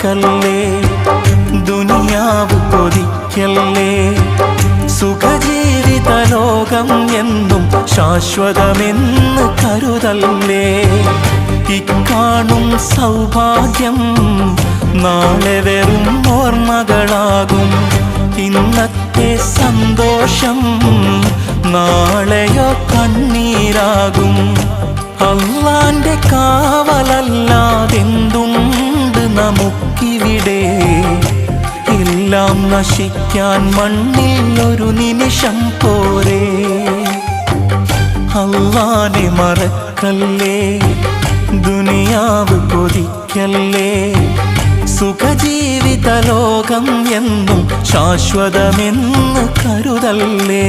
മറക്കല്ലേ, ദുനിയാവ് കൊതിക്കല്ലേ. സുഖജീവിത ലോകം എന്നും ശാശ്വതമെന്ന് കരുതല്ലേ. ഇക്കാണും സൗഭാഗ്യം നാളെ വെറും ഓർമ്മകളാകും. ഇന്നത്തെ സന്തോഷം നാളെയോ കണ്ണീരാകും. അല്ലാന്റെ കാവലല്ലാതെന്തുണ്ട് നമുക്കിവിടെ? എല്ലാം നശിക്കാൻ മണ്ണിൽ ഒരു നിമിഷം പോരെ. അല്ലാനെ മറക്കല്ലേ, ദുനിയാവ് കൊതിക്കല്ലേ. സുഖജീവിത ലോകം എന്നും ശാശ്വതമെന്ന് കരുതല്ലേ.